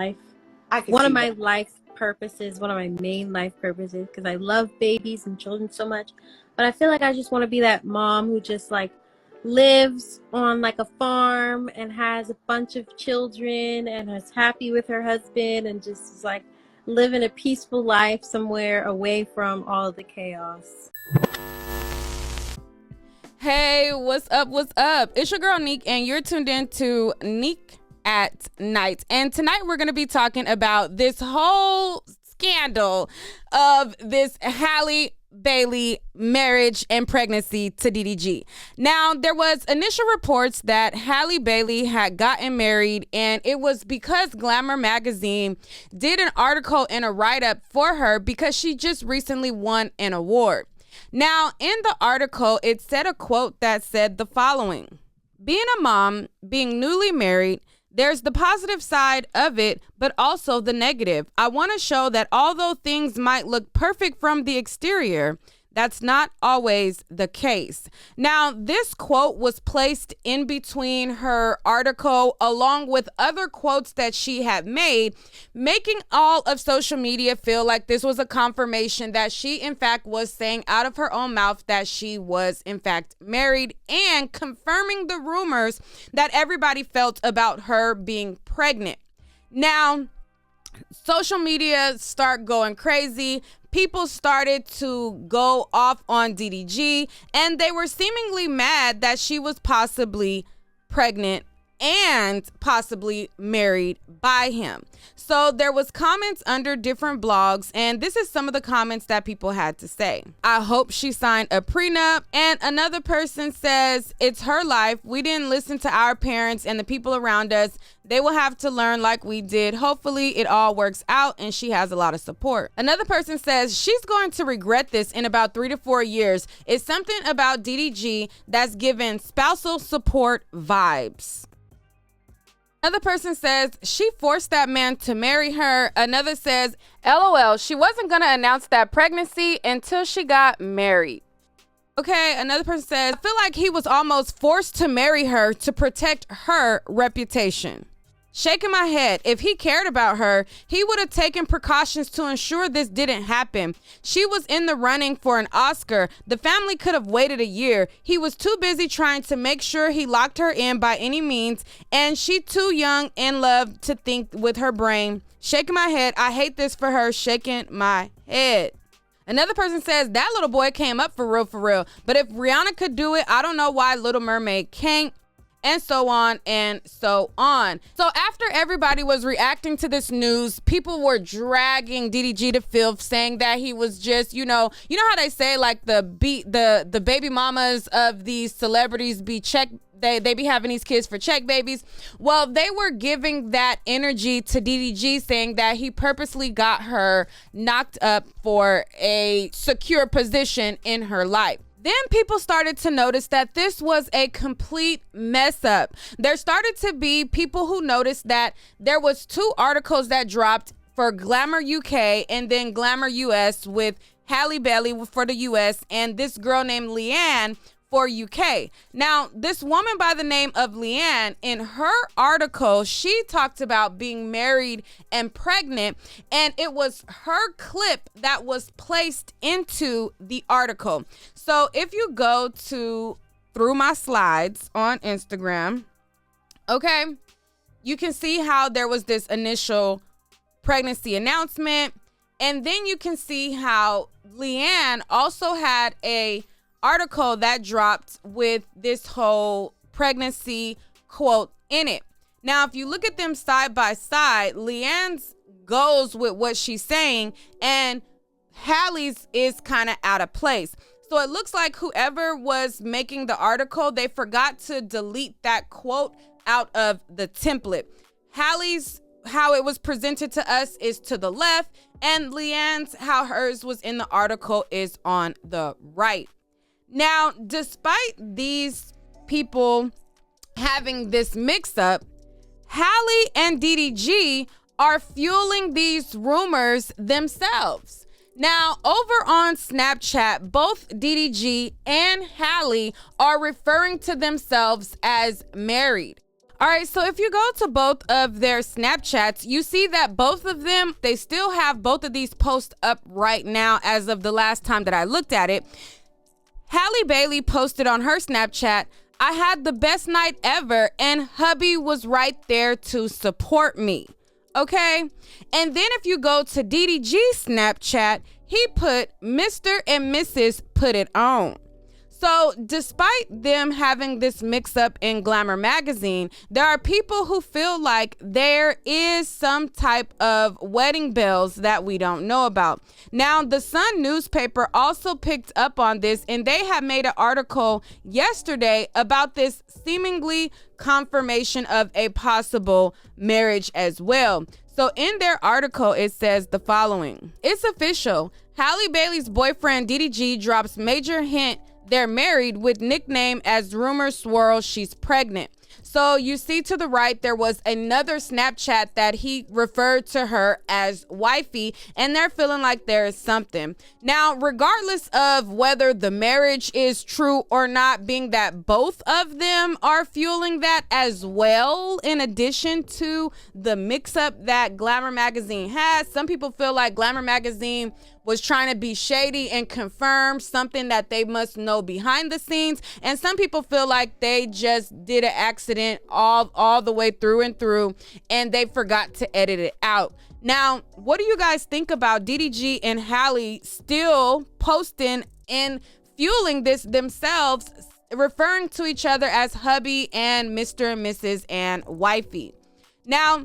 life. I can One of see my that. life purposes, one of my main life purposes, because I love babies and children so much. But I feel like I just want to be that mom who just like lives on like a farm and has a bunch of children and is happy with her husband and just is like living a peaceful life somewhere away from all of the chaos. Hey, what's up? What's up? It's your girl Neek, and you're tuned in to Neek at Night. And tonight we're going to be talking about this whole scandal of this Halle Bailey marriage and pregnancy to DDG. Now, there was initial reports that Halle Bailey had gotten married, and it was because Glamour magazine did an article and a write-up for her because she just recently won an award. Now, in the article, it said a quote that said the following: being a mom, being newly married, there's the positive side of it, but also the negative. I want to show that although things might look perfect from the exterior, that's not always the case. Now, this quote was placed in between her article along with other quotes that she had made, making all of social media feel like this was a confirmation that she, in fact, was saying out of her own mouth that she was, in fact, married, and confirming the rumors that everybody felt about her being pregnant. Now, social media start going crazy. People started to go off on DDG, and they were seemingly mad that she was possibly pregnant and possibly married by him. So there was comments under different blogs, and this is some of the comments that people had to say. I hope she signed a prenup. And another person says, it's her life. We didn't listen to our parents and the people around us. They will have to learn like we did. Hopefully it all works out and she has a lot of support. Another person says she's going to regret this in about 3 to 4 years. It's something about DDG that's given spousal support vibes. Another person says she forced that man to marry her. Another says, LOL, she wasn't going to announce that pregnancy until she got married. Okay, another person says, I feel like he was almost forced to marry her to protect her reputation. Shaking my head. If he cared about her, he would have taken precautions to ensure this didn't happen. She was in the running for an Oscar. The family could have waited a year. He was too busy trying to make sure he locked her in by any means, and she too young in love to think with her brain. Shaking my head. I hate this for her. Shaking my head. Another person says that little boy came up for real. But if Rihanna could do it, I don't know why Little Mermaid can't. And so on and so on. So after everybody was reacting to this news, people were dragging DDG to filth, saying that he was just, you know how they say like the baby mamas of these celebrities be check. They be having these kids for check babies. Well, they were giving that energy to DDG, saying that he purposely got her knocked up for a secure position in her life. Then people started to notice that this was a complete mess up. There started to be people who noticed that there was 2 articles that dropped for Glamour UK and then Glamour US with Halle Bailey for the US and this girl named Leanne for UK. Now, this woman by the name of Leanne, in her article, she talked about being married and pregnant, and it was her clip that was placed into the article. So if you go through my slides on Instagram, okay, you can see how there was this initial pregnancy announcement, and then you can see how Leanne also had a article that dropped with this whole pregnancy quote in it. Now, if you look at them side by side, Leanne's goes with what she's saying and Halle's is kind of out of place. So it looks like whoever was making the article, they forgot to delete that quote out of the template. Halle's, how it was presented to us, is to the left, and Leanne's, how hers was in the article, is on the right. Now, despite these people having this mix-up, Halle and DDG are fueling these rumors themselves. Now, over on Snapchat, both DDG and Halle are referring to themselves as married. All right, so if you go to both of their Snapchats, you see that both of them, they still have both of these posts up right now as of the last time that I looked at it. Halle Bailey posted on her Snapchat, "I had the best night ever and hubby was right there to support me." Okay? And then if you go to DDG's Snapchat, he put, "Mr. and Mrs. put it on." So despite them having this mix up in Glamour magazine, there are people who feel like there is some type of wedding bells that we don't know about. Now, the Sun newspaper also picked up on this, and they have made an article yesterday about this seemingly confirmation of a possible marriage as well. So in their article, it says the following. "It's official. Halle Bailey's boyfriend DDG drops major hint they're married with nickname as rumors swirl she's pregnant." So you see to the right, there was another Snapchat that he referred to her as wifey, and they're feeling like there is something. Now, regardless of whether the marriage is true or not, being that both of them are fueling that as well, in addition to the mix-up that Glamour magazine has, some people feel like Glamour magazine was trying to be shady and confirm something that they must know behind the scenes. And some people feel like they just did an accident all the way through and through, and they forgot to edit it out. Now, what do you guys think about DDG and Halle still posting and fueling this themselves, referring to each other as hubby and Mr. and Mrs. and wifey? Now,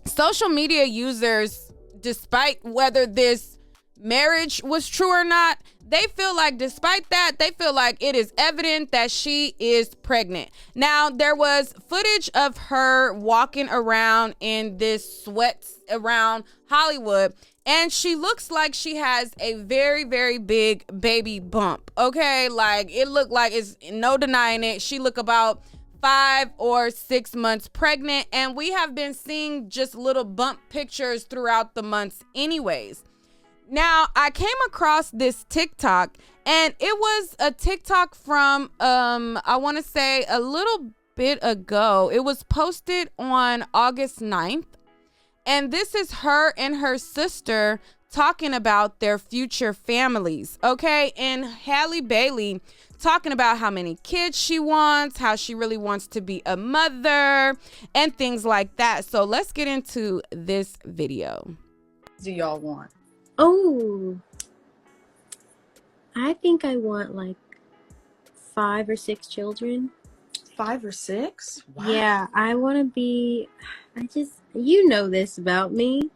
social media users, despite whether this marriage was true or not, they feel like despite that, they feel like it is evident that she is pregnant. Now, there was footage of her walking around in this sweats around Hollywood, and she looks like she has a very, very big baby bump. Okay, like it looked like, it's no denying it, she looked about 5 or 6 months pregnant, and we have been seeing just little bump pictures throughout the months anyways. Now, I came across this TikTok, and it was a TikTok from, I want to say a little bit ago. It was posted on August 9th, and this is her and her sister talking about their future families, okay? And Halle Bailey talking about how many kids she wants, how she really wants to be a mother, and things like that. So let's get into this video. Do y'all want? Oh, I think I want like 5 or 6 children. 5 or 6? Wow. Yeah, I want to be, you know this about me.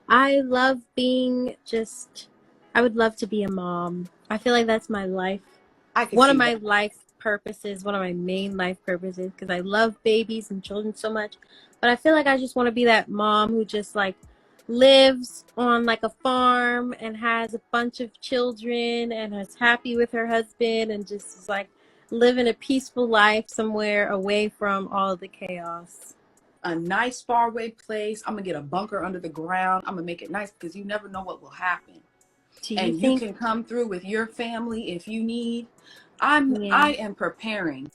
I love being I would love to be a mom. I feel like that's my life. One of my life purposes, one of my main life purposes, because I love babies and children so much. But I feel like I just want to be that mom who just like lives on like a farm and has a bunch of children and is happy with her husband and just is like living a peaceful life somewhere away from all of the chaos. A nice faraway place. I'm gonna get a bunker under the ground. I'm gonna make it nice because you never know what will happen. And you can come through with your family if you need. I am preparing.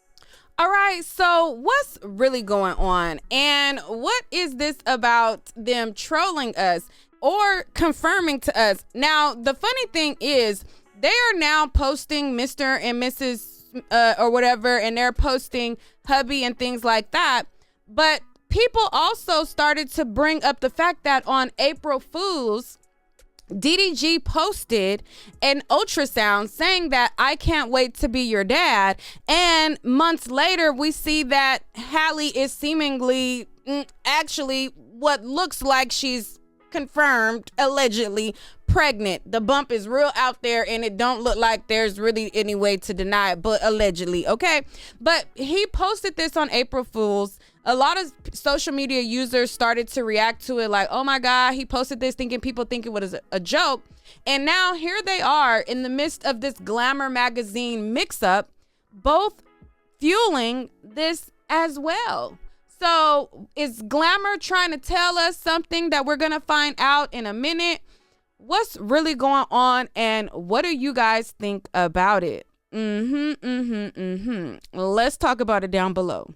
All right, so what's really going on? And what is this about them trolling us or confirming to us? Now, the funny thing is they are now posting Mr. and Mrs. Or whatever, and they're posting hubby and things like that. But people also started to bring up the fact that on April Fool's, DDG posted an ultrasound saying that I can't wait to be your dad. And months later, we see that Halle is seemingly actually what looks like she's confirmed, allegedly pregnant. The bump is real out there, and it don't look like there's really any way to deny it, but allegedly, okay? But he posted this on April Fool's. A lot of social media users started to react to it like, oh my God, he posted this people think it was a joke. And now here they are in the midst of this Glamour magazine mix-up, both fueling this as well. So is Glamour trying to tell us something that we're going to find out in a minute? What's really going on, and what do you guys think about it? Let's talk about it down below.